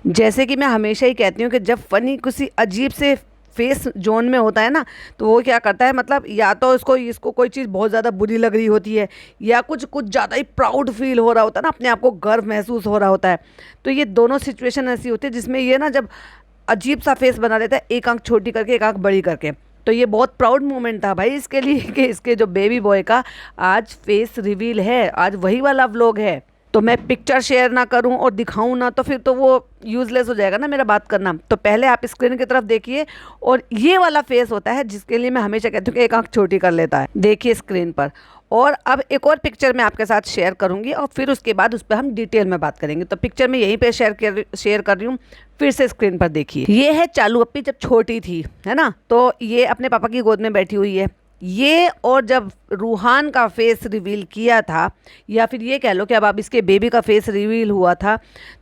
जैसे कि मैं हमेशा ही कहती हूँ कि जब फ़नी किसी अजीब से फेस जोन में होता है ना, तो वो क्या करता है, मतलब या तो इसको इसको कोई चीज़ बहुत ज़्यादा बुरी लग रही होती है, या कुछ कुछ ज़्यादा ही प्राउड फील हो रहा होता है ना, अपने आप को गर्व महसूस हो रहा होता है। तो ये दोनों सिचुएशन ऐसी होती है जिसमें ये ना जब अजीब सा फेस बना लेता है, एक आंख छोटी करके एक आंख बड़ी करके। तो ये बहुत प्राउड मोमेंट था भाई इसके लिए कि इसके जो बेबी बॉय का आज फेस रिवील है, आज वही वाला व्लॉग है। तो मैं पिक्चर शेयर ना करूं और दिखाऊं ना, तो फिर तो वो यूज़लेस हो जाएगा ना मेरा बात करना। तो पहले आप स्क्रीन की तरफ देखिए, और ये वाला फेस होता है जिसके लिए मैं हमेशा कहती हूँ कि एक आंख छोटी कर लेता है। देखिए स्क्रीन पर। और अब एक और पिक्चर मैं आपके साथ शेयर करूंगी और फिर उसके बाद उस पर हम डिटेल में बात करेंगे। तो पिक्चर में यहीं पे शेयर कर रही हूँ, फिर से स्क्रीन पर देखिए। ये है चालू अप्पी जब छोटी थी, है ना। तो ये अपने पापा की गोद में बैठी हुई है ये, और जब रूहान का फेस रिवील किया था, या फिर ये कह लो कि अब इसके बेबी का फेस रिवील हुआ था,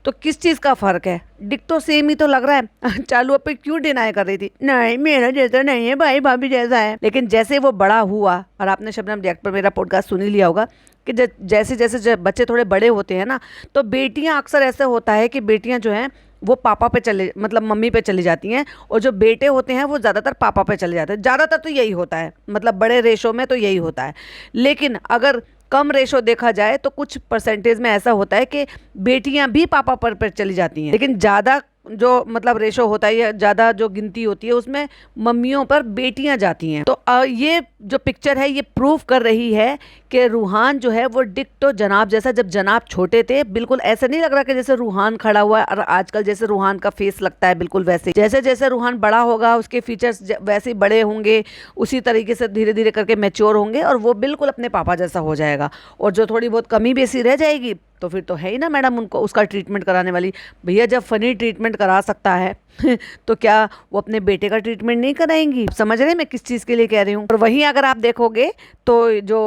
तो किस चीज़ का फ़र्क है? डिक्टो सेम ही तो लग रहा है। चालू अप्पी क्यों डिनाई कर रही थी, नहीं मेरा जैसा नहीं है भाई, भाभी जैसा है। लेकिन जैसे वो बड़ा हुआ, और आपने शबनम रिएक्ट पर मेरा पॉडकास्ट सुन ही लिया होगा कि जैसे जैसे जब बच्चे थोड़े बड़े होते हैं ना, तो बेटियां अक्सर ऐसा होता है कि बेटियां जो हैं वो पापा पे चले, मतलब मम्मी पे चली जाती हैं, और जो बेटे होते हैं वो ज़्यादातर पापा पे चले जाते हैं। ज़्यादातर तो यही होता है, मतलब बड़े रेशो में तो यही होता है। लेकिन अगर कम रेशो देखा जाए तो कुछ परसेंटेज में ऐसा होता है कि बेटियां भी पापा पर चली जाती हैं। लेकिन ज़्यादा जो मतलब रेशो होता है, या ज़्यादा जो गिनती होती है, उसमें मम्मियों पर बेटियां जाती हैं। तो ये जो पिक्चर है ये प्रूव कर रही है कि रूहान जो है वो डिक्टो जनाब जैसा, जब जनाब छोटे थे बिल्कुल ऐसा नहीं लग रहा कि जैसे रूहान खड़ा हुआ है, और आजकल जैसे रूहान का फेस लगता है बिल्कुल वैसे। जैसे जैसे रूहान बड़ा होगा उसके फीचर्स वैसे ही बड़े होंगे, उसी तरीके से धीरे धीरे करके मैच्योर होंगे, और वो बिल्कुल अपने पापा जैसा हो जाएगा। और जो थोड़ी बहुत कमी बेसी रह जाएगी तो फिर तो है ही ना मैडम उनको उसका ट्रीटमेंट कराने वाली। भैया जब फनी ट्रीटमेंट करा सकता है तो क्या वो अपने बेटे का ट्रीटमेंट नहीं कराएंगी? समझ रहे हैं मैं किस चीज़ के लिए कह रही हूँ। और वहीं अगर आप देखोगे तो जो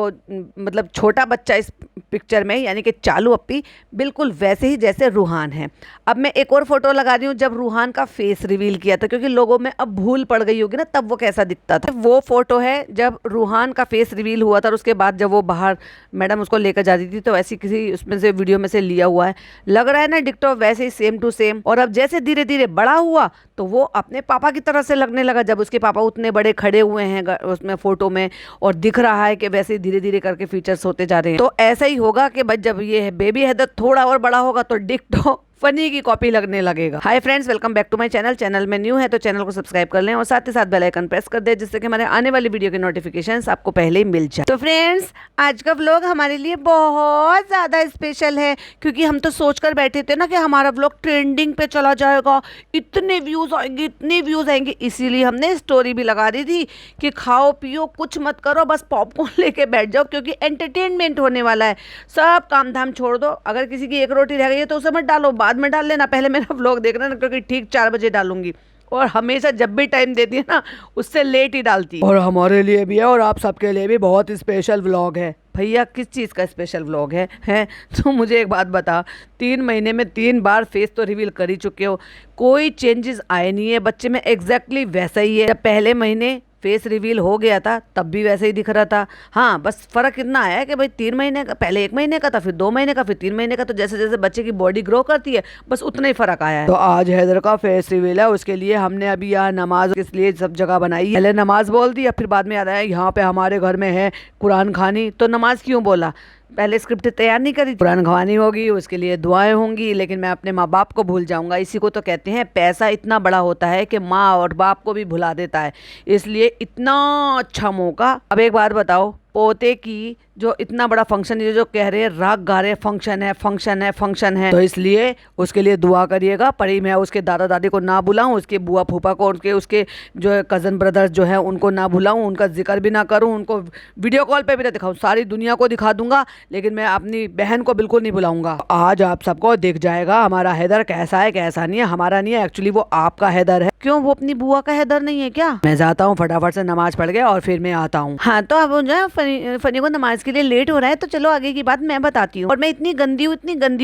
मतलब छोटा बच्चा इस पिक्चर में, यानी कि चालू अप्पी, बिल्कुल वैसे ही जैसे रूहान है। अब मैं एक और फोटो लगा रही हूँ जब रूहान का फेस रिवील किया था, क्योंकि लोगों में अब भूल पड़ गई होगी ना तब वो कैसा दिखता था। वो फोटो है जब रूहान का फेस रिवील हुआ था, और उसके बाद जब वो बाहर मैडम उसको लेकर जाती थी, तो ऐसी किसी उसमें से वीडियो में से लिया हुआ है। लग रहा है ना डिक्टो वैसे ही सेम टू सेम। और अब जैसे धीरे धीरे बड़ा हुआ तो वो अपने पापा की तरह से लगने लगा, जब उसके पापा उतने बड़े खड़े हुए हैं उसमें फोटो में, और दिख रहा है कि वैसे धीरे धीरे करके फीचर्स होते जा रहे हैं। तो ऐसा ही होगा कि भाई जब ये बेबी हैदर थोड़ा और बड़ा होगा तो डिक्टो फनी की कॉपी लगने लगेगा। Hi friends, welcome back to my channel. Channel में न्यू है तो चैनल को सब्सक्राइब कर लें, और साथ ही साथ बेल आइकन प्रेस कर दें, जिससे कि हमारे आने वाली वीडियो के नोटिफिकेशंस आपको पहले ही मिल जाए। तो फ्रेंड्स, आज का व्लॉग हमारे लिए बहुत ज़्यादा स्पेशल है, क्योंकि हम तो सोच कर बैठे थे ना कि हमारा व्लॉग ट्रेंडिंग पे चला जाएगा, इतने व्यूज़ आएंगे, इतने व्यूज़ आएंगे। इसीलिए हमने स्टोरी भी लगा दी थी कि खाओ पियो कुछ मत करो, बस पॉपकॉर्न लेके बैठ जाओ, क्योंकि एंटरटेनमेंट होने वाला है। सब काम धाम छोड़ दो, अगर किसी की एक रोटी रह गई है तो उसे मत डालो, बाद में डाल लेना, पहले मेरा व्लॉग देखना ना, क्योंकि ठीक 4 बजे डालूंगी, और हमेशा जब भी टाइम देती है ना उससे लेट ही डालती है। और हमारे लिए भी है, और आप सबके लिए भी बहुत स्पेशल व्लॉग है। भैया किस चीज़ का स्पेशल व्लॉग है? तो मुझे एक बात बता, 3 महीने में 3 बार फेस तो रिवील कर ही चुके हो, कोई चेंजेस आए नहीं है बच्चे में, एग्जैक्टली वैसा ही है। जब पहले महीने फेस रिवील हो गया था तब भी वैसे ही दिख रहा था। हाँ, बस फ़र्क इतना आया है कि भाई 3 महीने का, पहले 1 महीने का था, फिर 2 महीने का, फिर 3 महीने का। तो जैसे जैसे बच्चे की बॉडी ग्रो करती है बस उतना ही फ़र्क आया है। तो आज हैदर का फेस रिवील है, उसके लिए हमने अभी यहाँ नमाज किस लिए सब जगह बनाई है। पहले नमाज बोल दी, फिर बाद में याद आया यहाँ पे हमारे घर में है कुरान खानी, तो नमाज क्यों बोला। पहले स्क्रिप्ट तैयार नहीं करी, कुरान खवानी होगी, उसके लिए दुआएं होंगी, लेकिन मैं अपने माँ बाप को भूल जाऊंगा। इसी को तो कहते हैं पैसा इतना बड़ा होता है कि माँ और बाप को भी भुला देता है। इसलिए इतना अच्छा मौका। अब एक बात बताओ, पोते की जो इतना बड़ा फंक्शन, ये जो कह रहे हैं राग गा रहे, फंक्शन है फंक्शन है फंक्शन है, तो इसलिए उसके लिए दुआ करिएगा। परी मैं उसके दादा दादी को ना बुलाऊं, उसके बुआ फूफा को, उसके जो कज़न ब्रदर्स जो हैं उनको ना बुलाऊं, उनका जिक्र भी ना करूं, उनको वीडियो कॉल पे भी ना दिखाऊं। सारी दुनिया को दिखा दूंगा, लेकिन मैं अपनी बहन को बिल्कुल नहीं बुलाऊंगा। आज आप सबको दिख जाएगा हमारा हैदर कैसा है कैसा नहीं है। हमारा नहीं है एक्चुअली, वो आपका हैदर है। क्यों, वो अपनी बुआ का हैदर नहीं है क्या? मैं जाता हूँ फटाफट से नमाज पढ़ के, और फिर मैं आता हूँ। हाँ, तो अब जो फनी को नमाज के लिए लेट हो रहा है, तो चलो आगे की बात मैं बताती हूँ। और मैं इतनी गंदी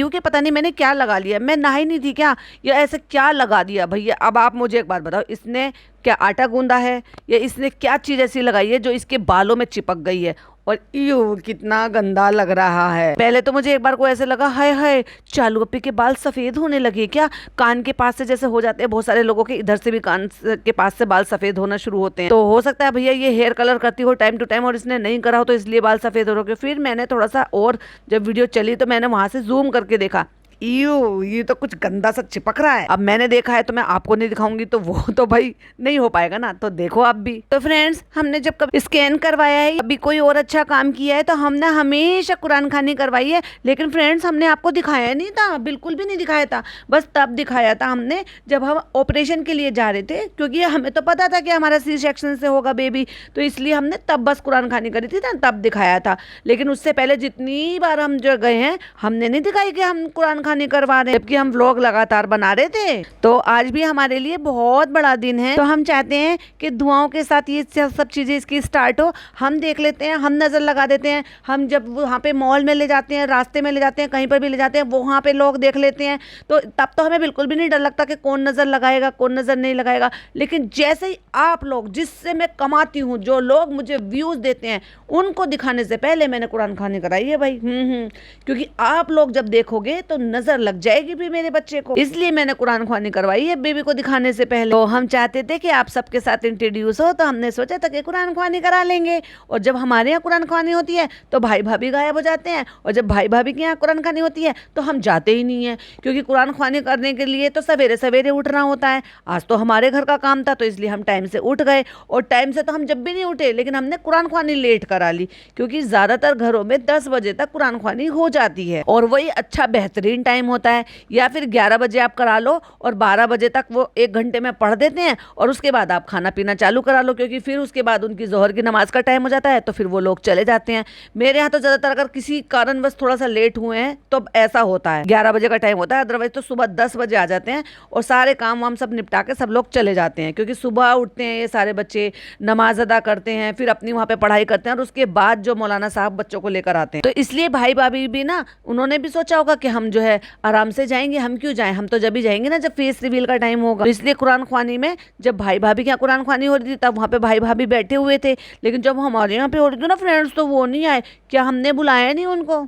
हूँ कि पता नहीं मैंने क्या लगा लिया। मैं नहाई नहीं थी क्या, या ऐसे क्या लगा दिया भैया? अब आप मुझे एक बात बताओ, इसने क्या आटा गूंदा है, या इसने क्या चीज़ ऐसी लगाई है जो इसके बालों में चिपक गई है? और यू कितना गंदा लग रहा है। पहले तो मुझे एक बार को ऐसे लगा हाय हाय चालू अप्पी के बाल सफेद होने लगे क्या, कान के पास से जैसे हो जाते हैं बहुत सारे लोगों के, इधर से भी कान के पास से बाल सफेद होना शुरू होते हैं। तो हो सकता है भैया ये हेयर कलर करती हो टाइम टू टाइम और इसने नहीं करा हो तो इसलिए बाल सफेद हो रहे। फिर मैंने थोड़ा सा और जब वीडियो चली तो मैंने वहां से जूम करके देखा, ये तो कुछ गंदा सा चिपक रहा है। अब मैंने देखा है तो मैं आपको नहीं दिखाऊंगी, तो वो तो भाई नहीं हो पाएगा ना, तो देखो आप भी। तो फ्रेंड्स हमने जब कभी स्कैन करवाया है, अभी कोई और अच्छा काम किया है तो हमने हमेशा कुरान खानी करवाई है। लेकिन फ्रेंड्स हमने आपको दिखाया नहीं था, बिल्कुल भी नहीं दिखाया था। बस तब दिखाया था हमने जब हम ऑपरेशन के लिए जा रहे थे, क्योंकि हमें तो पता था कि हमारा सी सेक्शन से होगा बेबी, तो इसलिए हमने तब बस कुरान खानी करी थी ना, तब दिखाया था। लेकिन उससे पहले जितनी बार हम जो गए हैं हमने नहीं दिखाई कि हम कुरान नहीं करवा रहे, जबकि हम व्लॉग लगातार बना रहे थे। तो आज भी हमारे लिए बहुत बड़ा दिन है, तो हम चाहते हैं कि दुआओं के साथ ये सब चीजें इसकी स्टार्ट हो। हम देख लेते हैं, हम नजर लगा देते हैं, हम जब वहाँ पे मॉल में ले जाते हैं, रास्ते में ले जाते हैं, कहीं पर भी ले जाते हैं, वहाँ पे लोग देख लेते हैं, तो तब तो हमें बिल्कुल भी नहीं डर लगता कि कौन नजर लगाएगा कौन नजर नहीं लगाएगा। लेकिन जैसे ही आप लोग, जिससे मैं कमाती हूँ, जो लोग मुझे व्यूज देते हैं, उनको दिखाने से पहले मैंने कुरान खानी कराई है भाई। क्योंकि आप लोग जब देखोगे तो नजर लग जाएगी भी मेरे बच्चे को, इसलिए मैंने कुरान ख्वानी करवाई है बेबी को दिखाने से पहले। तो हम चाहते थे कि आप सबके साथ इंट्रोड्यूस हो, तो हमने सोचा था कि कुरान ख्वानी करा लेंगे। और जब हमारे यहाँ कुरान ख्वानी होती है तो भाई भाभी गायब हो जाते हैं, और जब भाई भाभी के यहाँ कुरान ख्वानी होती है तो हम जाते ही नहीं है, क्योंकि कुरान ख्वानी करने के लिए तो सवेरे सवेरे उठना होता है। आज तो हमारे घर का काम था तो इसलिए हम टाइम से उठ गए, और टाइम से तो हम जब भी नहीं उठे, लेकिन हमने कुरान ख्वानी लेट करा ली, क्योंकि ज्यादातर घरों में 10 बजे तक कुरान ख्वानी हो जाती है, और वही अच्छा बेहतरीन टाइम होता है। या फिर 11 बजे आप करा लो और 12 बजे तक वो 1 घंटे में पढ़ देते हैं, और उसके बाद आप खाना पीना चालू करा लो, क्योंकि फिर उसके बाद उनकी जोहर की नमाज का टाइम हो जाता है, तो फिर वो लोग चले जाते हैं। मेरे यहाँ तो ज़्यादातर अगर किसी कारणवश थोड़ा सा लेट हुए हैं तो ऐसा होता है, 11 बजे का टाइम होता है, अदरवाइज तो सुबह 10 बजे आ जाते हैं और सारे काम वाम सब निपटा के सब लोग चले जाते हैं, क्योंकि सुबह उठते हैं ये सारे बच्चे, नमाज अदा करते हैं, फिर अपनी वहाँ पे पढ़ाई करते हैं, और उसके बाद जो मौलाना साहब बच्चों को लेकर आते हैं। तो इसलिए भाई भाभी भी ना, उन्होंने भी सोचा होगा कि हम जो है आराम से जाएंगे, हम क्यों जाएं, हम तो जब भी जाएंगे ना जब फेस रिवील का टाइम होगा। तो इसलिए कुरान ख्वानी में जब भाई भाभी के यहाँ कुरान ख्वानी हो रही थी तब वहाँ पे भाई भाभी बैठे हुए थे, लेकिन जब हमारे यहाँ पे हो रही थी ना फ्रेंड्स तो वो नहीं आए। क्या हमने बुलाया नहीं उनको?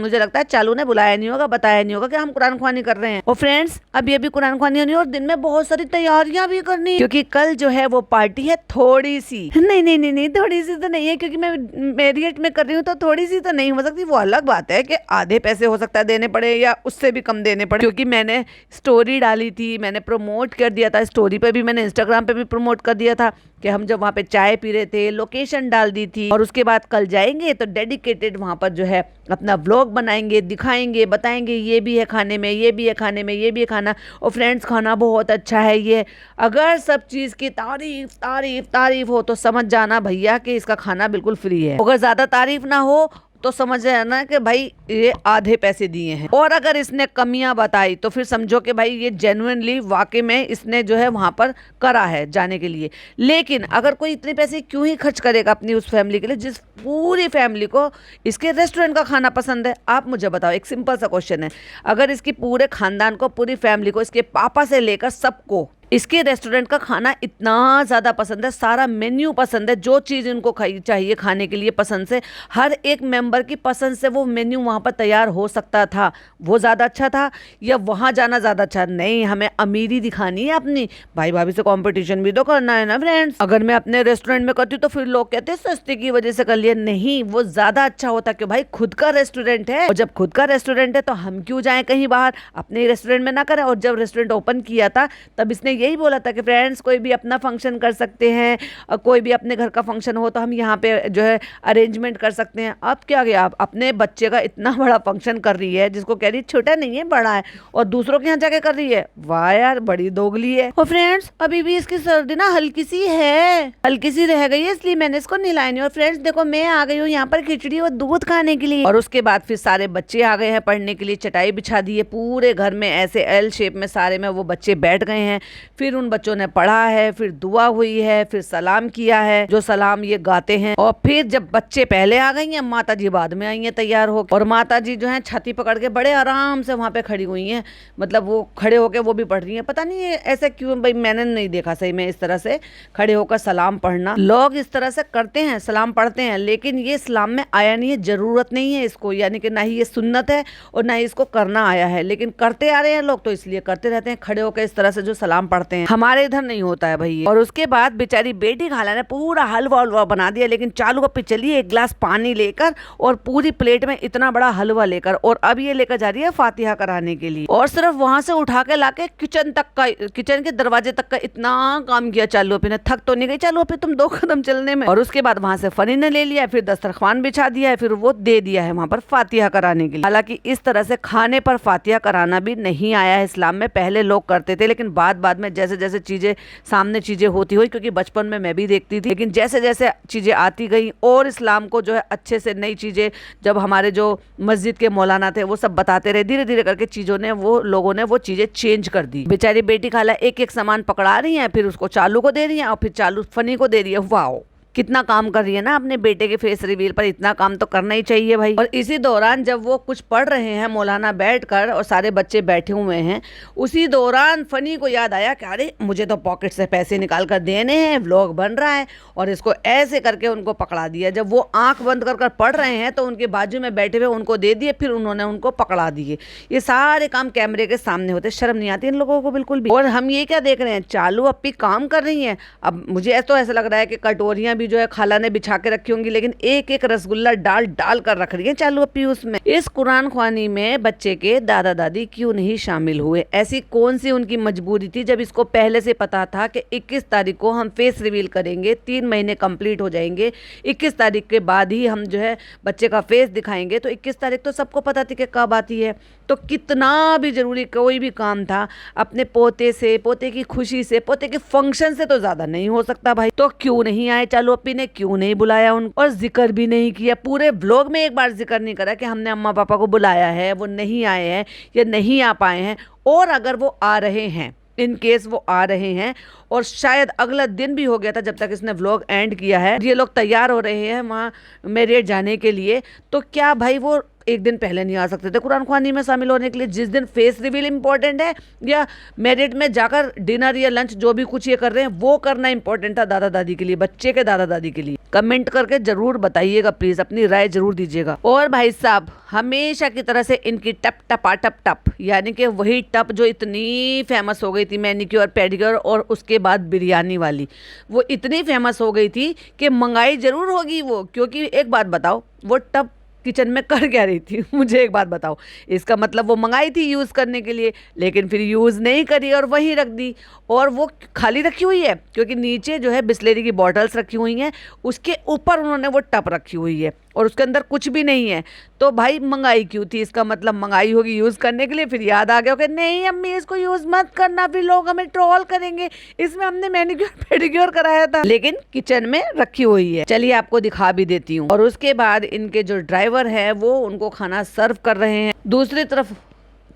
मुझे लगता है चालू ने बुलाया नहीं होगा, बताया नहीं होगा कि हम कुरान ख्वानी कर रहे हैं। और फ्रेंड्स अभी अभी कुरान ख्वानी होनी है और दिन में बहुत सारी तैयारियां भी करनी है, क्योंकि कल जो है वो पार्टी है थोड़ी सी, नहीं थोड़ी सी तो नहीं है, क्योंकि मैं मैरियट में कर रही हूँ तो थोड़ी सी तो नहीं हो सकती। वो अलग बात है कि आधे पैसे हो सकता है देने पड़े या उससे भी कम देने पड़े, क्योंकि मैंने स्टोरी डाली थी, मैंने प्रमोट कर दिया था, स्टोरी पे भी मैंने इंस्टाग्राम पे भी प्रमोट कर दिया था कि हम जब वहाँ पे चाय पी रहे थे, लोकेशन डाल दी थी, और उसके बाद कल जाएंगे तो डेडिकेटेड वहाँ पर जो है अपना व्लॉग बनाएंगे, दिखाएंगे, बताएंगे ये भी है खाने में, ये भी है खाने में, ये भी है खाना। और फ्रेंड्स खाना बहुत अच्छा है ये, अगर सब चीज़ की तारीफ तारीफ तारीफ हो तो समझ जाना भैया कि इसका खाना बिल्कुल फ्री है। अगर ज़्यादा तारीफ ना हो तो समझ जाना कि भाई ये आधे पैसे दिए हैं, और अगर इसने कमियां बताई तो फिर समझो कि भाई ये जेन्युइनली वाकई में इसने जो है वहां पर करा है जाने के लिए। लेकिन अगर कोई इतने पैसे क्यों ही खर्च करेगा अपनी उस फैमिली के लिए, जिस पूरी फैमिली को इसके रेस्टोरेंट का खाना पसंद है? आप मुझे बताओ, एक सिंपल सा क्वेश्चन है, अगर इसकी पूरे खानदान को, पूरी फैमिली को, इसके पापा से लेकर सबको इसके रेस्टोरेंट का खाना इतना ज़्यादा पसंद है, सारा मेन्यू पसंद है, जो चीज़ इनको चाहिए खाने के लिए पसंद से, हर एक मेंबर की पसंद से वो मेन्यू वहाँ पर तैयार हो सकता था, वो ज़्यादा अच्छा था या वहाँ जाना ज़्यादा अच्छा? नहीं, हमें अमीरी दिखानी है अपनी, भाई भाभी से कंपटीशन भी तो करना है ना फ्रेंड्स। अगर मैं अपने रेस्टोरेंट में करती तो फिर लोग कहते हैं सस्ते की वजह से कर लिया, नहीं, वो ज़्यादा अच्छा होता कि भाई खुद का रेस्टोरेंट है, और जब खुद का रेस्टोरेंट है तो हम क्यों जाएँ कहीं बाहर, अपने रेस्टोरेंट में ना करें। और जब रेस्टोरेंट ओपन किया था तब इसने यही बोला था कि फ्रेंड्स कोई भी अपना फंक्शन कर सकते हैं, कोई भी अपने घर का फंक्शन हो तो हम यहाँ पे जो है अरेंजमेंट कर सकते हैं। अब क्या गया, आप अपने बच्चे का इतना बड़ा फंक्शन कर रही है, जिसको कह रही छोटा नहीं है बड़ा है, और दूसरों के यहाँ जाके कर रही है, वाह यार बड़ी दोगली है। और फ्रेंड्स अभी भी इसकी सर्दी ना हल्की सी है, हल्की सी रह गई है, इसलिए मैंने इसको नहलाई नहीं। और फ्रेंड्स देखो मैं आ गई हूँ यहाँ पर खिचड़ी और दूध खाने के लिए, और उसके बाद फिर सारे बच्चे आ गए हैं पढ़ने के लिए, चटाई बिछा दी है पूरे घर में, ऐसे एल शेप में सारे में वो बच्चे बैठ गए हैं। फिर उन बच्चों ने पढ़ा है, फिर दुआ हुई है, फिर सलाम किया है, जो सलाम ये गाते हैं। और फिर जब बच्चे पहले आ गई हैं, माता जी बाद में आई हैं तैयार हो। और माता जी जो है छाती पकड़ के बड़े आराम से वहां पे खड़ी हुई हैं, मतलब वो खड़े होके वो भी पढ़ रही हैं। पता नहीं ये ऐसे क्यों भाई, मैंने नहीं देखा सही में इस तरह से खड़े होकर सलाम पढ़ना। लोग इस तरह से करते हैं, सलाम पढ़ते हैं, लेकिन ये इस्लाम में आया नहीं है, जरूरत नहीं है इसको, यानी कि ना ही ये सुन्नत है और ना ही इसको करना आया है, लेकिन करते आ रहे हैं लोग तो इसलिए करते रहते हैं, खड़े होकर इस तरह से जो सलाम पढ़ते हैं। हमारे इधर नहीं होता है भाई। और उसके बाद बेचारी बेटी खाला ने पूरा हलवा उलवा बना दिया, लेकिन चालू अप्पी चली एक गिलास पानी लेकर और पूरी प्लेट में इतना बड़ा हलवा लेकर, और अब ये लेकर जा रही है फातिहा कराने के लिए। और सिर्फ वहां से उठा के लाके किचन तक का, किचन के दरवाजे तक का इतना काम किया चालू अप्पी ने। थक तो नहीं गई चालू अप्पी तुम 2 कदम चलने में? और उसके बाद वहां से फनी ने ले लिया, फिर दस्तरखान बिछा दिया है, फिर वो दे दिया है वहां पर फातिहा कराने के लिए। हालांकि इस तरह से खाने पर फातिहा कराना भी नहीं आया है इस्लाम में, पहले लोग करते थे, लेकिन बाद में जैसे जैसे चीजें सामने चीजें होती हुई, क्योंकि बचपन में मैं भी देखती थी, लेकिन जैसे जैसे चीजें आती गई और इस्लाम को जो है अच्छे से नई चीजें, जब हमारे जो मस्जिद के मौलाना थे वो सब बताते रहे, धीरे धीरे करके चीजों ने, वो लोगों ने वो चीजें चेंज कर दी। बेचारी बेटी खाला एक एक सामान पकड़ा रही है, फिर उसको चालू को दे रही है और फिर चालू फनी को दे रही है। वाओ, कितना काम कर रही है ना अपने बेटे के फेस रिवील पर, इतना काम तो करना ही चाहिए भाई। और इसी दौरान जब वो कुछ पढ़ रहे हैं मौलाना बैठकर और सारे बच्चे बैठे हुए हैं, उसी दौरान फनी को याद आया कि अरे मुझे तो पॉकेट से पैसे निकाल कर देने हैं, व्लॉग बन रहा है, और इसको ऐसे करके उनको पकड़ा दिया। जब वो आंख बंद कर पढ़ रहे हैं तो उनके बाजू में बैठे हुए उनको दे दिए, फिर उन्होंने उनको पकड़ा दिए। ये सारे काम कैमरे के सामने होते, शर्म नहीं आती इन लोगों को बिल्कुल भी। और हम ये क्या देख रहे हैं, चालू अप्पी काम कर रही है। अब मुझे तो ऐसा लग रहा है कि कटोरियां भी जो है खाला ने बिछा के रखी होंगी, लेकिन एक एक रसगुल्ला डाल डाल कर रख रही है चालू अप्पी उसमें। इस कुरान ख्वानी में बच्चे के दादा दादी क्यों नहीं शामिल हुए? ऐसी कौन सी उनकी मजबूरी थी, जब इसको पहले से पता था कि 21 तारीख को हम फेस रिवील करेंगे, 3 महीने कंप्लीट हो जाएंगे, 21 तारीख के बाद ही हम जो है बच्चे का फेस दिखाएंगे। तो 21 तारीख तो सबको पता थी कि कब आती है, तो कितना भी जरूरी कोई भी काम था, अपने पोते से, पोते की खुशी से, पोते के फंक्शन से तो ज्यादा नहीं हो सकता भाई। तो क्यों नहीं आए चालू अप्पी ने, क्यों नहीं बुलाया उनको, और जिक्र भी नहीं किया, पूरे व्लॉग में एक बार जिक्र नहीं करा कि हमने अम्मा पापा को बुलाया है, वो नहीं आए हैं या नहीं आ पाए हैं। और अगर वो आ रहे हैं, इन केस वो आ रहे हैं और शायद अगला दिन भी हो गया था जब तक इसने व्लॉग एंड किया है, ये लोग तैयार हो रहे हैं वहाँ मेरिट जाने के लिए, तो क्या भाई वो एक दिन पहले नहीं आ सकते थे कुरान ख्वानी में शामिल होने के लिए, जिस दिन फेस रिवील इंपॉर्टेंट है, या मेरिट में जाकर डिनर या लंच जो भी कुछ ये कर रहे हैं वो करना इंपॉर्टेंट था दादा दादी के लिए, बच्चे के दादा दादी के लिए? कमेंट करके जरूर बताइएगा प्लीज, अपनी राय जरूर दीजिएगा। और भाई साहब, हमेशा की तरह से इनकी टप टपा टप टप, यानी कि वही टप जो इतनी फेमस हो गई थी मैनिक्योर पेडिक्योर और उसके बाद बिरयानी वाली, वो इतनी फेमस हो गई थी कि मंगाई जरूर होगी वो। क्योंकि एक बात बताओ, वो टप किचन में कर क्या रही थी, मुझे एक बात बताओ। इसका मतलब वो मंगाई थी यूज़ करने के लिए, लेकिन फिर यूज़ नहीं करी और वहीं रख दी, और वो खाली रखी हुई है, क्योंकि नीचे जो है बिस्लेरी की बॉटल्स रखी हुई हैं, उसके ऊपर उन्होंने वो टप रखी हुई है और उसके अंदर कुछ भी नहीं है। तो भाई मंगाई क्यों थी? इसका मतलब मंगाई होगी यूज़ करने के लिए, फिर याद आ गया कि नहीं अम्मी इसको यूज़ मत करना, फिर लोग हमें ट्रोल करेंगे, इसमें हमने मैनिक्योर पेडिक्योर कराया था, लेकिन किचन में रखी हुई है। चलिए आपको दिखा भी देती हूँ। और उसके बाद इनके जो ड्राइवर है वो उनको खाना सर्व कर रहे हैं। दूसरी तरफ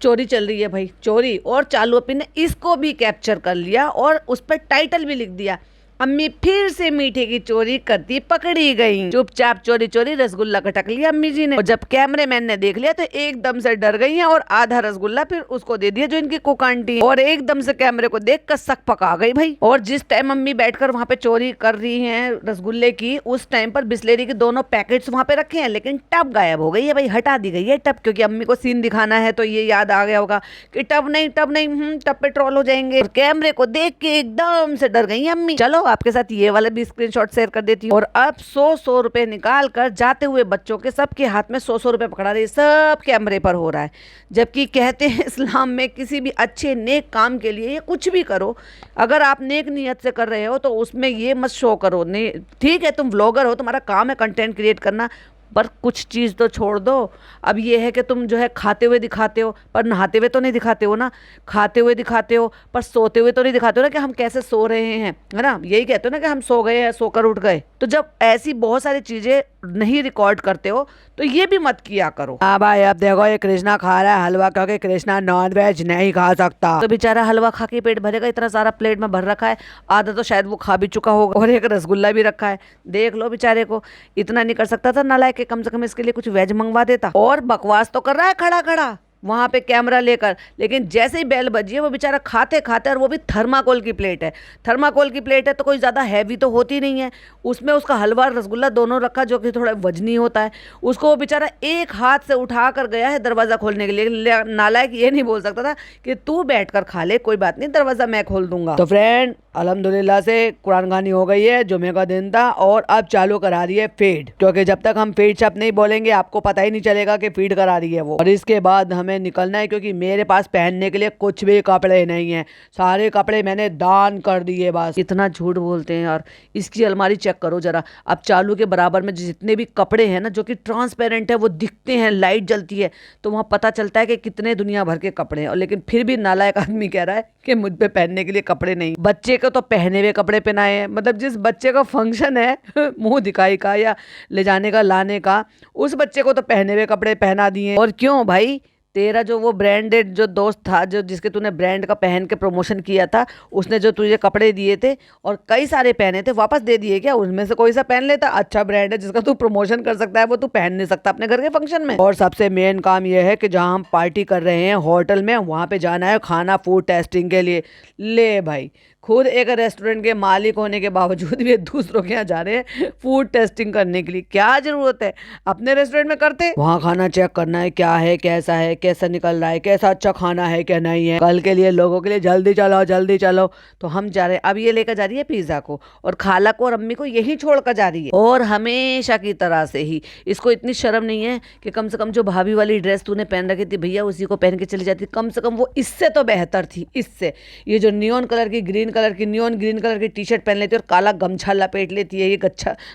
चोरी चल रही है भाई, चोरी, और चालू अप्पी ने इसको भी कैप्चर कर लिया और उस पर टाइटल भी लिख दिया, अम्मी फिर से मीठे की चोरी करती पकड़ी गई। चुपचाप चोरी चोरी रसगुल्ला कटक लिया अम्मी जी ने, और जब कैमरेमैन ने देख लिया तो एकदम से डर गई हैं और आधा रसगुल्ला फिर उसको दे दिया जो इनकी कुक आंटी है, और एकदम से कैमरे को देख कर सक पका गई भाई। और जिस टाइम अम्मी बैठकर वहां पे चोरी कर रही हैं रसगुल्ले की, उस टाइम पर बिस्लेरी के दोनों पैकेट्स वहां पे रखे हैं, लेकिन टब गायब हो गई है भाई, हटा दी गई है टब, क्योंकि अम्मी को सीन दिखाना है तो ये याद आ गया होगा कि टब नहीं टब पे ट्रोल हो जाएंगे। और कैमरे को देख के एकदम से डर गई अम्मी। चलो आपके साथ ये वाला भी स्क्रीनशॉट शेयर कर देती हूँ। और अब 100 रुपए निकाल कर जाते हुए बच्चों के सबके हाथ में 100 रुपए पकड़ा रही, सब कैमरे पर हो रहा है। जबकि कहते हैं इस्लाम में किसी भी अच्छे नेक काम के लिए, ये कुछ भी करो, अगर आप नेक नियत से कर रहे हो तो उसमें ये मत शो करो। नहीं ठीक है, तुम व्लॉगर हो, तुम्हारा काम है कंटेंट क्रिएट करना, पर कुछ चीज़ तो छोड़ दो। अब ये है कि तुम जो है खाते हुए दिखाते हो पर नहाते हुए तो नहीं दिखाते हो ना, खाते हुए दिखाते हो पर सोते हुए तो नहीं दिखाते हो ना कि हम कैसे सो रहे हैं, है ना? यही कहते हो ना कि हम सो गए हैं, सोकर उठ गए। तो जब ऐसी बहुत सारी चीज़ें नहीं रिकॉर्ड करते हो तो ये भी मत किया करो। हाँ भाई, अब देखो ये कृष्णा खा रहा है हलवा, क्योंकि कृष्णा नॉन वेज नहीं खा सकता। तो बेचारा हलवा खा के पेट भरेगा, इतना सारा प्लेट में भर रखा है, आधा तो शायद वो खा भी चुका होगा, और एक रसगुल्ला भी रखा है। देख लो बेचारे को, इतना नहीं कर सकता था नालायक के, कम से कम इसके लिए कुछ वेज मंगवा देता। और बकवास तो कर रहा है खड़ा खड़ा वहां पे कैमरा लेकर, लेकिन जैसे ही बेल बजी है वो बेचारा खाते खाते, और वो भी थर्माकोल की प्लेट है। थर्माकोल की प्लेट है तो कोई ज़्यादा हैवी तो होती नहीं है, उसमें उसका हलवा रसगुल्ला दोनों रखा जो कि थोड़ा वजनी होता है। उसको वो बेचारा एक हाथ से उठा कर गया है दरवाज़ा खोलने के लिए। नालायक ये नहीं बोल सकता था कि तू बैठ कर खा ले, कोई बात नहीं, दरवाज़ा मैं खोल दूंगा। तो फ्रेंड अल्हम्दुलिल्लाह से कुरान खानी हो गई है, जुमे का दिन था, और अब चालू करा रही है फीड, क्योंकि जब तक हम फीड शप नहीं बोलेंगे आपको पता ही नहीं चलेगा कि फीड करा रही है वो। और इसके बाद हमें निकलना है, क्योंकि मेरे पास पहनने के लिए कुछ भी कपड़े नहीं है, सारे कपड़े मैंने दान कर दिए। बस इतना झूठ बोलते हैं यार। इसकी अलमारी चेक करो जरा, अब चालू के बराबर में जितने भी कपड़े हैं ना जो कि ट्रांसपेरेंट है, वो दिखते हैं, लाइट जलती है तो वहाँ पता चलता है कि कितने दुनिया भर के कपड़े हैं। और लेकिन फिर भी नालायक आदमी कह रहा है कि मुझ पे पहनने के लिए कपड़े नहीं। बच्चे को तो पहने हुए कपड़े पहनाए हैं, मतलब जिस बच्चे का फंक्शन है मुंह दिखाई का या ले जाने का लाने का, उस बच्चे को तो पहने हुए कपड़े पहना दिए। और क्यों भाई, तेरा जो वो ब्रांडेड जो दोस्त था, जो जिसके तूने ब्रांड का पहन के प्रमोशन किया था, उसने जो तुझे कपड़े दिए थे और कई सारे पहने थे, वापस दे दिए क्या? उनमें से कोई सा पहन लेता। अच्छा ब्रांड है जिसका तू प्रमोशन कर सकता है, वो तू पहन नहीं सकता अपने घर के फंक्शन में। और सबसे मेन काम यह है कि जहाँ हम पार्टी कर रहे हैं होटल में, वहाँ पे जाना है खाना फूड टेस्टिंग के लिए। ले भाई, खुद एक रेस्टोरेंट के मालिक होने के बावजूद भी दूसरों के यहाँ जा रहे हैं फूड टेस्टिंग करने के लिए। क्या जरूरत है, अपने रेस्टोरेंट में करते। वहाँ खाना चेक करना है क्या है, कैसा है, कैसा निकल रहा है, कैसा अच्छा खाना है क्या नहीं है, कल के लिए लोगों के लिए जल्दी चलो जल्दी चलो। तो हम जा रहे हैं, अब ये लेकर जा रही है पिज्जा को, और खाला को और अम्मी को यही छोड़ कर जा रही है। और हमेशा की तरह से ही इसको इतनी शर्म नहीं है कि कम से कम जो भाभी वाली ड्रेस तूने पहन रखी थी भैया उसी को पहन के चली जाती, कम से कम वो इससे तो बेहतर थी। इससे ये जो नियॉन कलर की नियॉन ग्रीन कलर की टी शर्ट पहन लेती है और काला गमछा लपेट लेती है, ये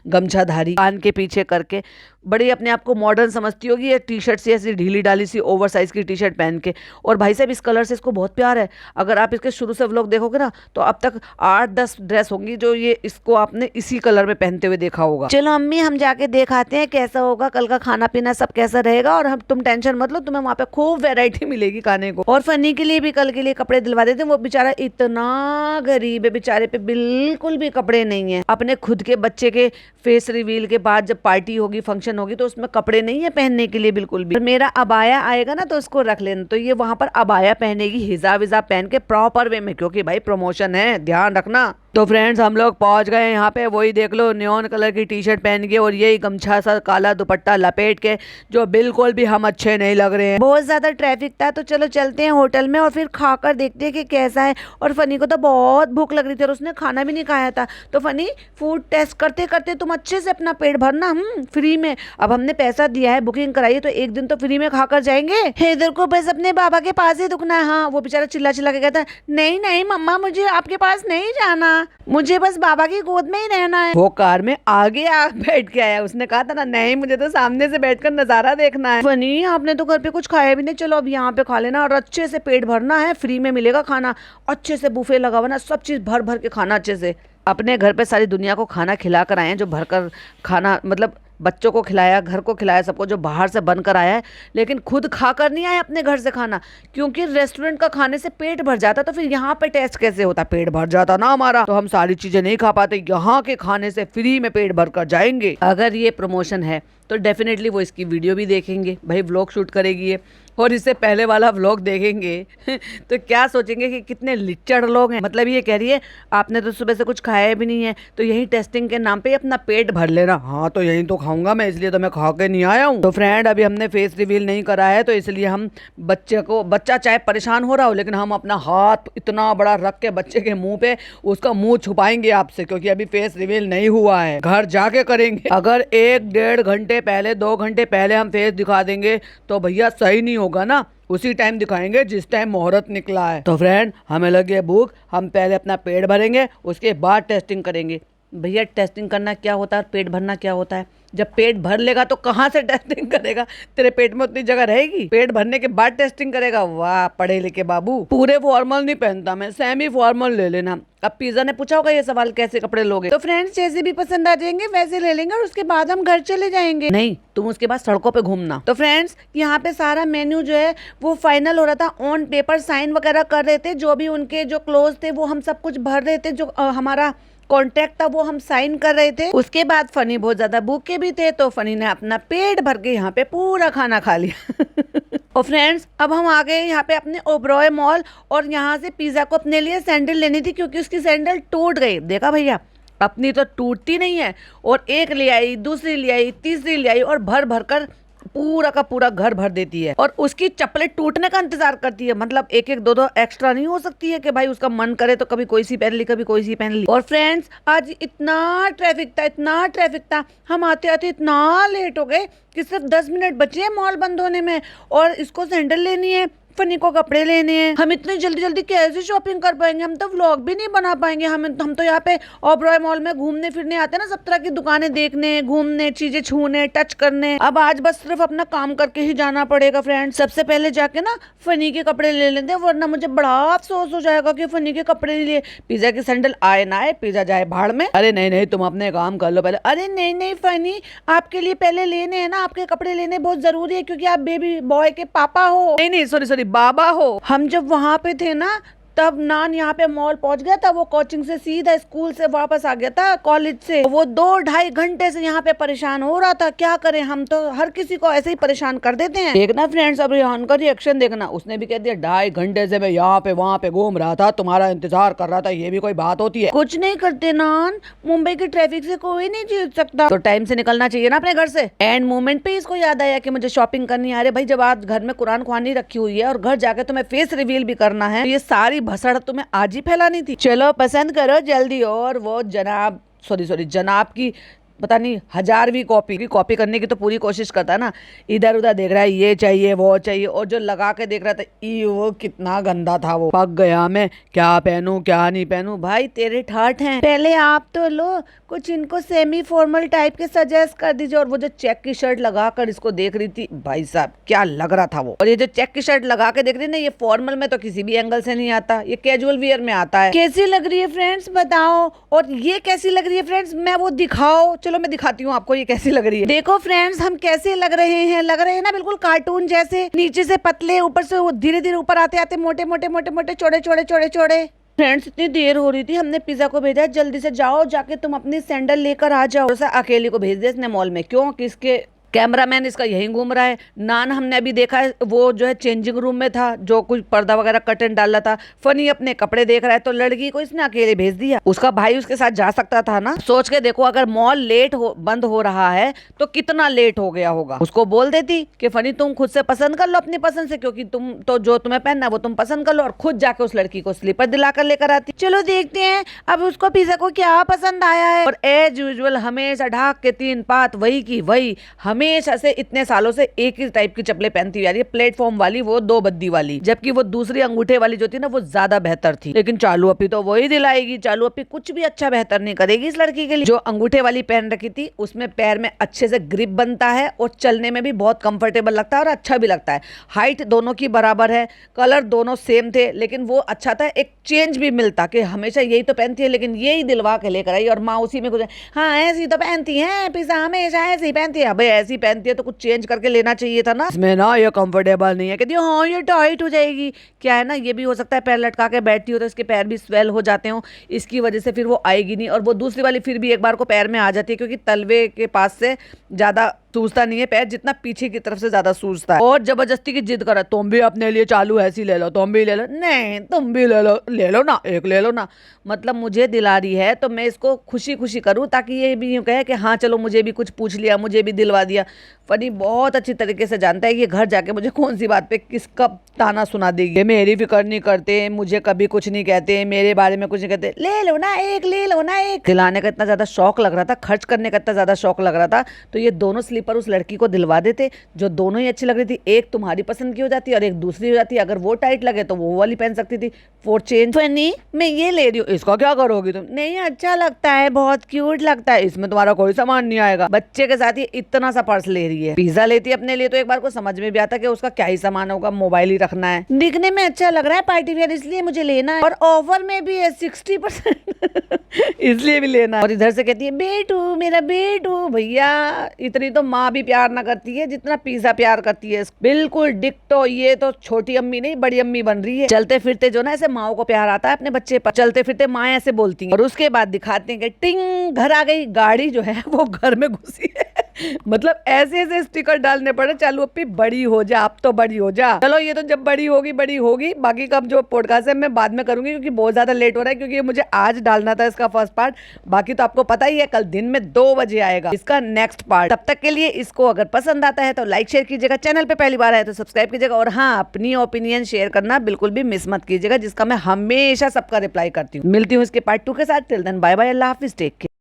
गमछाधारी कान के पीछे करके, बड़ी अपने आप को मॉडर्न समझती होगी ये टी शर्ट से, ऐसी ढीली डाली सी ओवर साइज की टी शर्ट पहन के। और भाई साहब इस कलर से इसको बहुत प्यार है। अगर आप इसके शुरू से व्लॉग देखोगे ना तो अब तक 8-10 ड्रेस होंगी जो ये इसको आपने इसी कलर में पहनते हुए देखा होगा। चलो अम्मी हम जाके दिखाते हैं कैसा होगा कल का खाना पीना, सब कैसा रहेगा, और हम तुम टेंशन मत लो, तुम्हें वहाँ पे खूब वेरायटी मिलेगी खाने को। और फनी के लिए भी कल के लिए कपड़े दिलवा देते हैं, वो बेचारा इतना गरीब है, बेचारे पे बिल्कुल भी कपड़े नहीं है। अपने खुद के बच्चे के फेस रिवील के बाद जब पार्टी होगी फंक्शन होगी तो उसमें कपड़े नहीं है पहनने के लिए बिल्कुल भी। मेरा अबाया आएगा ना तो उसको रख लेना, तो ये वहां पर अबाया पहनेगी, हिजाब विजाब पहन के प्रॉपर वे में, क्योंकि भाई प्रमोशन है, ध्यान रखना। तो फ्रेंड्स हम लोग पहुंच गए यहाँ पे, वही देख लो नियॉन कलर की टी शर्ट पहन के और यही गमछा सा काला दुपट्टा लपेट के, जो बिल्कुल भी हम अच्छे नहीं लग रहे हैं। बहुत ज्यादा ट्रैफिक था तो चलो चलते हैं होटल में और फिर खाकर देखते हैं कि कैसा है। और फनी को तो बहुत भूख लग रही थी और उसने खाना भी नहीं खाया था। तो फनी फूड टेस्ट करते करते तुम अच्छे से अपना पेट भरना, फ्री में। अब हमने पैसा दिया है, बुकिंग कराई है, तो एक दिन तो फ्री में खाकर जाएंगे। इधर को बस अपने बाबा के पास ही रुकना है। हाँ वो बेचारा चिल्ला चिल्ला के कहता है नहीं नहीं मम्मा मुझे आपके पास नहीं जाना, मुझे बस बाबा की गोद में ही रहना है। वो कार में आगे बैठ के आया, उसने कहा था ना नहीं मुझे तो सामने से बैठकर नजारा देखना है। फनी आपने तो घर पे कुछ खाया भी नहीं, चलो अब यहाँ पे खा लेना और अच्छे से पेट भरना है, फ्री में मिलेगा खाना, अच्छे से बुफे लगा हुआ ना, सब चीज भर भर के खाना अच्छे से। अपने घर पे सारी दुनिया को खाना खिला कर आए हैं, जो भरकर खाना मतलब बच्चों को खिलाया, घर को खिलाया, सबको जो बाहर से बनकर आया है, लेकिन खुद खाकर नहीं आए अपने घर से खाना, क्योंकि रेस्टोरेंट का खाने से पेट भर जाता तो फिर यहाँ पे टेस्ट कैसे होता, पेट भर जाता ना हमारा, तो हम सारी चीजें नहीं खा पाते। यहाँ के खाने से फ्री में पेट भर कर जाएंगे। अगर ये प्रमोशन है तो डेफिनेटली वो इसकी वीडियो भी देखेंगे, भाई व्लॉग शूट करेगी ये, और इससे पहले वाला व्लॉग देखेंगे तो क्या सोचेंगे कि कितने लिच्चड़ लोग हैं। मतलब ये कह रही है आपने तो सुबह से कुछ खाया भी नहीं है, तो यही टेस्टिंग के नाम पे अपना पेट भर लेना। हाँ तो यही तो खाऊंगा मैं, इसलिए तो मैं खा के नहीं आया हूँ। तो फ्रेंड अभी हमने फेस रिवील नहीं करा है, तो इसलिए हम बच्चा चाहे परेशान हो रहा हो, लेकिन हम अपना हाथ इतना बड़ा रख के बच्चे के मुंह पे उसका मुंह छुपाएंगे आपसे, क्योंकि अभी फेस रिवील नहीं हुआ है, घर जाके करेंगे। अगर 1-1.5 घंटे पहले 2 घंटे पहले हम फेस दिखा देंगे तो भैया सही नहीं होगा ना, उसी टाइम दिखाएंगे जिस टाइम मुहूर्त निकला है। तो फ्रेंड हमें लगी है भूख, हम पहले अपना पेट भरेंगे, उसके बाद टेस्टिंग करेंगे। भैया टेस्टिंग करना क्या होता है और पेट भरना क्या होता है? जब पेट भर लेगा तो कहाँ से टेस्टिंग करेगा, तेरे पेट में उतनी जगह रहेगी? पेट भरने के बाद टेस्टिंग करेगा? वाह पढ़े लिखे बाबू। पूरे फॉर्मल नहीं पहनता मैं, सेमी फॉर्मल ले लेना। अब पिज्जा ने पूछा होगा ये सवाल, कैसे कपड़े लोगे? तो फ्रेंड्स जैसे भी पसंद आ जाएंगे वैसे ले लेंगे और उसके बाद हम घर चले जाएंगे। नहीं, तुम उसके बाद सड़कों पे घूमना। तो फ्रेंड्स यहाँ पे सारा मेन्यू जो है वो फाइनल हो रहा था, ऑन पेपर साइन वगैरह कर रहे थे, जो भी उनके जो क्लोज थे वो हम सब कुछ भर रहे थे, जो हमारा कॉन्ट्रैक्ट था वो हम साइन कर रहे थे। उसके बाद फनी बहुत ज्यादा भूखे भी थे, तो फनी ने अपना पेट भर के यहाँ पे पूरा खाना खा लिया। और फ्रेंड्स अब हम आ गए यहाँ पे अपने ओबरॉय मॉल, और यहाँ से पिज्जा को अपने लिए सैंडल लेनी थी क्योंकि उसकी सैंडल टूट गई। देखा भैया, अपनी तो टूटती नहीं है, और एक ले आई, दूसरी ले आई, तीसरी ले आई, और भर भर कर पूरा का पूरा घर भर देती है, और उसकी चप्पलें टूटने का इंतजार करती है। मतलब एक एक दो दो एक्स्ट्रा नहीं हो सकती है कि भाई उसका मन करे तो कभी कोई सी पहन ली, कभी कोई सी पहन ली। और फ्रेंड्स आज इतना ट्रैफिक था, इतना ट्रैफिक था, हम आते आते इतना लेट हो गए कि सिर्फ 10 मिनट बचे हैं मॉल बंद होने में, और इसको सैंडल लेनी है, फनी को कपड़े लेने हैं। हम इतनी जल्दी जल्दी कैसे शॉपिंग कर पाएंगे? हम तो व्लॉग भी नहीं बना पाएंगे। हम तो यहाँ पे ओबरॉय मॉल में घूमने फिरने आते हैं ना, सब तरह की दुकानें देखने, घूमने, चीजें छूने, टच करने। अब आज बस सिर्फ अपना काम करके ही जाना पड़ेगा फ्रेंड्स। सबसे पहले जाके ना फनी के कपड़े ले लेते हैं, वरना मुझे बड़ा अफसोस हो जाएगा कि फनी के कपड़े लिए। पिज्जा की सैंडल आए ना आए, पिज्जा जाए भाड़ में। अरे नहीं नहीं, तुम अपने काम कर लो पहले। अरे नहीं नहीं फनी, आपके लिए पहले लेने हैं ना, आपके कपड़े लेने बहुत जरूरी है क्योंकि आप बेबी बॉय के पापा हो। नहीं नहीं सॉरी बाबा हो। हम जब वहां पे थे ना तब नान यहाँ पे मॉल पहुंच गया था, वो कोचिंग से सीधा स्कूल से वापस आ गया था, कॉलेज से। वो 2-2.5 घंटे से यहाँ पे परेशान हो रहा था। क्या करें, हम तो हर किसी को ऐसे ही परेशान कर देते हैं। देखना फ्रेंड्स अब रेहान का रिएक्शन देखना, उसने भी कह दिया 2.5 घंटे से मैं यहाँ पे वहाँ पे घूम रहा था, तुम्हारा इंतजार कर रहा था, ये भी कोई बात होती है? कुछ नहीं करते नान, मुंबई के ट्रैफिक से कोई नहीं जीत सकता, तो टाइम से निकलना चाहिए ना अपने घर से। एंड मोमेंट पे इसको याद आया कि मुझे शॉपिंग करनी है। अरे भाई जब आज घर में कुरान ख्वानी रखी हुई है और घर जाके तुम्हें फेस रिवील भी करना है, ये सारी भसड़ तुम्हें आज ही फैलानी थी। चलो पसंद करो जल्दी। और वो जनाब की पता नहीं 1000वीं कॉपी करने की तो पूरी कोशिश करता है ना, इधर उधर देख रहा है, ये चाहिए वो चाहिए, और जो लगा के देख रहा था वो कितना गंदा था। वो पक गया, मैं क्या पहनूं क्या नहीं पहनूं। भाई तेरे ठाठ हैं, पहले आप तो लो, कुछ इनको सेमी फॉर्मल टाइप के सजेस्ट कर दीजिए। और वो जो चेक की शर्ट लगा कर इसको देख रही थी, भाई साहब क्या लग रहा था वो। और ये जो चेक की शर्ट लगा के देख रही ना, ये फॉर्मल में तो किसी भी एंगल से नहीं आता, ये कैजुअल वियर में आता है। कैसी लग रही है फ्रेंड्स बताओ, और ये कैसी लग रही है फ्रेंड्स, मैं वो दिखाओ। चलो मैं दिखाती हूँ आपको ये कैसी लग रही है। देखो फ्रेंड्स हम कैसे लग रहे हैं ना, बिल्कुल कार्टून जैसे, नीचे से पतले, ऊपर से वो धीरे धीरे ऊपर आते आते मोटे मोटे मोटे मोटे चौड़े चौड़े चौड़े चौड़े। फ्रेंड्स इतनी देर हो रही थी, हमने पिज्जा को भेजा जल्दी से जाओ जाके तुम अपनी सैंडल लेकर आ जाओ। अकेले को भेज दे इसने मॉल में, क्यों? किसके कैमरामैन इसका यहीं घूम रहा है। नान हमने अभी देखा है वो जो है चेंजिंग रूम में था, जो कुछ पर्दा वगैरह कर्टन डाला था। फनी अपने कपड़े देख रहा है, तो लड़की को इसने अकेले भेज दिया। उसका भाई उसके साथ जा सकता था ना। सोच के देखो अगर मॉल बंद हो रहा है तो कितना लेट हो गया होगा। उसको बोल देती कि फनी तुम खुद से पसंद कर लो अपनी पसंद से, क्योंकि तुम तो जो तुम्हें पहनना वो तुम पसंद कर लो, और खुद जाके उस लड़की को स्लीपर दिलाकर लेकर आती। चलो देखते हैं अब उसको पिज्जा को क्या पसंद आया है। और एज यूजुअल हमेशा ढाक के 3 पात वही की वही, हमेशा से इतने सालों से एक ही टाइप की चप्पलें पहनती हुई आ रही है, प्लेटफॉर्म वाली, वो 2 बद्दी वाली। जबकि वो दूसरी अंगूठे वाली जो थी ना वो ज्यादा बेहतर थी, लेकिन चालू अपी तो वही दिलाएगी। चालू अपी कुछ भी अच्छा बेहतर नहीं करेगी इस लड़की के लिए। जो अंगूठे वाली पहन रखी थी उसमें पैर में अच्छे से ग्रिप बनता है और चलने में भी बहुत कंफर्टेबल लगता है और अच्छा भी लगता है। हाइट दोनों की बराबर है, कलर दोनों सेम थे, लेकिन वो अच्छा था, एक चेंज भी मिलता कि हमेशा यही तो पहनती है लेकिन यही दिलवा के लेकर आई, और माँ उसी में कुछ हाँ ऐसी तो पहनती है पिज्जा, हमेशा ऐसी पहनती है। भाई ऐसी पहनती है तो कुछ चेंज करके लेना चाहिए था ना। इसमें ना ये कंफर्टेबल नहीं है, कहती हाँ ये टाइट हो जाएगी। क्या है ना, ये भी हो सकता है पैर लटका के बैठती हो तो इसके पैर भी स्वेल हो जाते हो, इसकी वजह से फिर वो आएगी नहीं। और वो दूसरी वाली फिर भी एक बार को पैर में आ जाती है, क्योंकि तलवे के पास से ज्यादा सूजता नहीं है पैर, जितना पीछे की तरफ से ज्यादा सूजता है। और जबरदस्ती की जिद करा, तुम भी अपने लिए चालू ऐसी ले लो, तुम भी ले लो। नहीं तुम भी ले लो ना, एक ले लो ना। मतलब मुझे दिला रही है तो मैं इसको खुशी खुशी करूं, ताकि ये भी यूं कहे कि हाँ चलो मुझे भी कुछ पूछ लिया, मुझे भी दिलवा दिया। फनी बहुत अच्छी तरीके से जानता है कि घर जाके मुझे कौन सी बात पे किसका ताना सुना देगी। मेरी फिक्र नहीं करते, मुझे कभी कुछ नहीं कहते, मेरे बारे में कुछ नहीं कहते, ले लो ना एक, ले लो ना एक। दिलाने का इतना ज्यादा शौक लग रहा था, खर्च करने का इतना ज्यादा शौक लग रहा था, तो ये दोनों स्लीपर पर उस लड़की को दिलवा देते जो दोनों ही अच्छी लग रही थी, एक तुम्हारी पसंद की हो जाती और एक दूसरी हो जाती। अगर वो टाइट लगे तो वो वाली पहन सकती थी। फॉर चेंज फनी मैं ये ले रही हूँ, इसका क्या करोगी तुम? नहीं अच्छा लगता है, बहुत क्यूट लगता है, इसमें तुम्हारा कोई सामान नहीं आएगा। बच्चे के साथ ही इतना सा पर्स ले रही है। पिज्जा लेती है अपने लिए तो एक बार को समझ में भी आता कि उसका क्या ही सामान होगा, मोबाइल ही रखना है। दिखने में अच्छा लग रहा है पार्टी वेयर, इसलिए मुझे लेना है, और ऑफर में भी है 60% इसलिए भी लेना है। और इधर से कहती है बेटू मेरा बेटू। भैया इतनी तो माँ भी प्यार ना करती है जितना पिज्जा प्यार करती है। बिल्कुल डिक्टो, ये तो छोटी अम्मी नहीं बड़ी अम्मी बन रही है। चलते फिरते जो ना ऐसे माओ को प्यार आता है अपने बच्चे पर, चलते फिरते माँ ऐसे बोलती है और उसके बाद दिखाते हैं कि टिंग घर आ गई, गाड़ी जो है वो घर में घुसी है। मतलब ऐसे ऐसे स्टिकर डालने पड़े, चालू अपनी बड़ी हो जा, अब तो बड़ी हो जा। चलो ये तो जब बड़ी होगी बाकी का जो पॉडकास्ट है मैं बाद में करूंगी क्योंकि बहुत ज्यादा लेट हो रहा है, क्योंकि मुझे आज डालना था इसका फर्स्ट पार्ट। बाकी तो आपको पता ही है कल दिन में 2 बजे आएगा इसका नेक्स्ट पार्ट। तब तक के लिए इसको अगर पसंद आता है तो लाइक शेयर कीजिएगा, चैनल पे पहली बार आए तो सब्सक्राइब कीजिएगा, और हाँ अपनी ओपिनियन शेयर करना बिल्कुल भी मिस मत कीजिएगा, जिसका मैं हमेशा सबका रिप्लाई करती हूँ। मिलती हूँ इसके पार्ट 2 के साथ। टिल देन बाय बाय, अल्लाह हाफिज, टेक केयर।